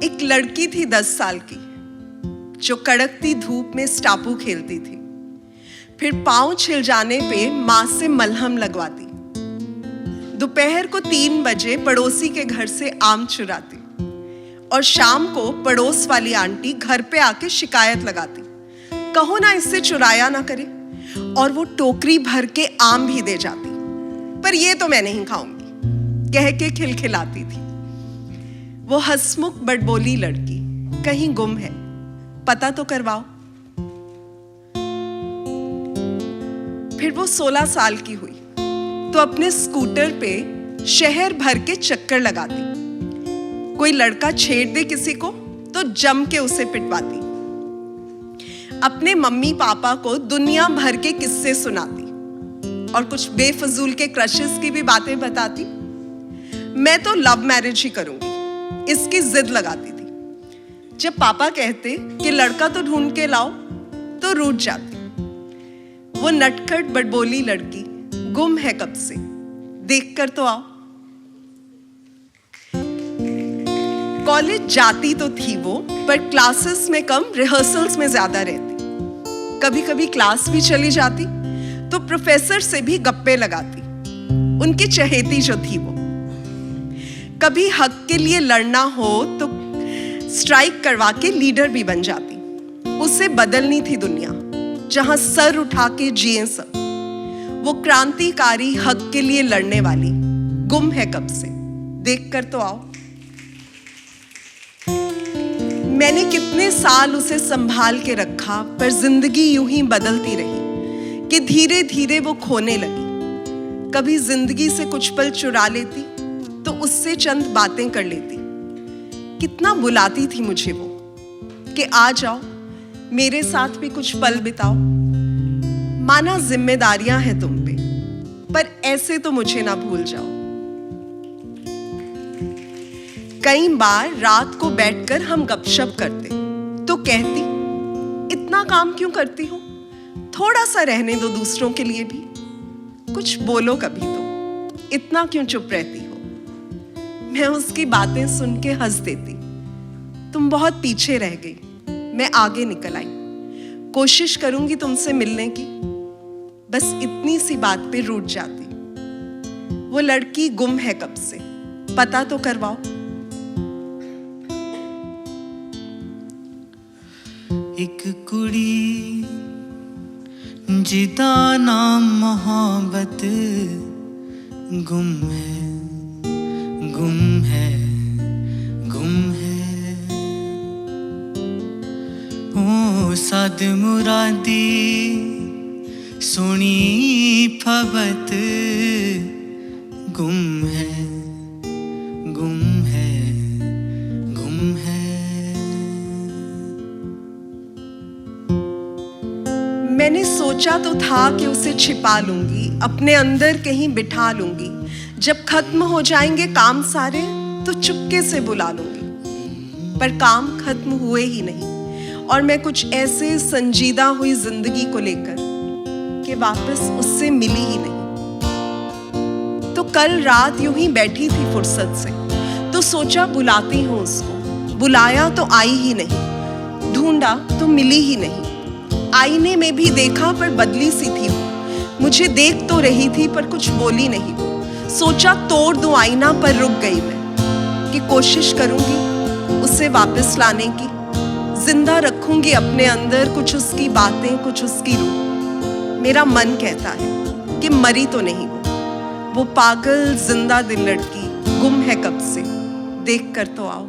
एक लड़की थी 10 साल की, जो कड़कती धूप में स्टापू खेलती थी। फिर पांव छिल जाने पे माँ से मलहम लगवाती। दोपहर को 3 बजे पड़ोसी के घर से आम चुराती और शाम को पड़ोस वाली आंटी घर पे आके शिकायत लगाती, कहो ना इससे चुराया ना करे, और वो टोकरी भर के आम भी दे जाती। पर ये तो मैं नहीं खाऊंगी कह के खिलखिलाती थी। वो हंसमुख बड़बोली लड़की कहीं गुम है, पता तो करवाओ। फिर वो 16 साल की हुई तो अपने स्कूटर पे शहर भर के चक्कर लगाती। कोई लड़का छेड़ दे किसी को तो जम के उसे पिटवाती। अपने मम्मी पापा को दुनिया भर के किस्से सुनाती और कुछ बेफजूल के क्रशेस की भी बातें बताती। मैं तो लव मैरिज ही करूंगी इसकी जिद लगाती थी। जब पापा कहते कि लड़का तो ढूंढ के लाओ तो रूठ जाती। वो नटखट बड़बोली लड़की गुम है कब से, देख कर तो आओ। कॉलेज जाती तो थी वो, पर क्लासेस में कम रिहर्सल्स में ज्यादा रहती। कभी कभी क्लास भी चली जाती तो प्रोफेसर से भी गप्पे लगाती, उनकी चहेती जो थी वो। कभी हक के लिए लड़ना हो तो स्ट्राइक करवा के लीडर भी बन जाती। उसे बदलनी थी दुनिया जहां सर उठा के जिए सब। वो क्रांतिकारी हक के लिए लड़ने वाली गुम है कब से, देख कर तो आओ। मैंने कितने साल उसे संभाल के रखा, पर जिंदगी यूं ही बदलती रही कि धीरे धीरे वो खोने लगी। कभी जिंदगी से कुछ पल चुरा लेती तो उससे चंद बातें कर लेती। कितना बुलाती थी मुझे वो कि आ जाओ मेरे साथ भी कुछ पल बिताओ। माना जिम्मेदारियां हैं तुम पे, पर ऐसे तो मुझे ना भूल जाओ। कई बार रात को बैठकर हम गपशप करते तो कहती, इतना काम क्यों करती हो, थोड़ा सा रहने दो दूसरों के लिए भी। कुछ बोलो कभी तो, इतना क्यों चुप रहती हो। मैं उसकी बातें सुन के हंस देती। तुम बहुत पीछे रह गई, मैं आगे निकल आई। कोशिश करूंगी तुमसे मिलने की, बस इतनी सी बात पे रूठ जाती। वो लड़की गुम है कब से, पता तो करवाओ। एक कुड़ी जिदा नाम मोहब्बत गुम है, गुम है, गुम है। ओ साद मुरादी सुनी फबत गुम है, गुम है, गुम है। मैंने सोचा तो था कि उसे छिपा लूंगी, अपने अंदर कहीं बिठा लूंगी। जब खत्म हो जाएंगे काम सारे तो चुपके से बुला लूंगी। पर काम खत्म हुए ही नहीं और मैं कुछ ऐसे संजीदा हुई जिंदगी को लेकर कि वापस उससे मिली ही नहीं। तो कल रात यूं ही बैठी थी फुर्सत से, तो सोचा बुलाती हूँ उसको। बुलाया तो आई ही नहीं, ढूंढा तो मिली ही नहीं। आईने में भी देखा पर बदली सी थी वो। मुझे देख तो रही थी पर कुछ बोली नहीं वो। सोचा तोड़ दूं आईना, पर रुक गई मैं कि कोशिश करूंगी उसे वापस लाने की। जिंदा रखूंगी अपने अंदर कुछ उसकी बातें, कुछ उसकी रूह। मेरा मन कहता है कि मरी तो नहीं वो पागल जिंदा दिल लड़की गुम है कब से, देख कर तो आओ।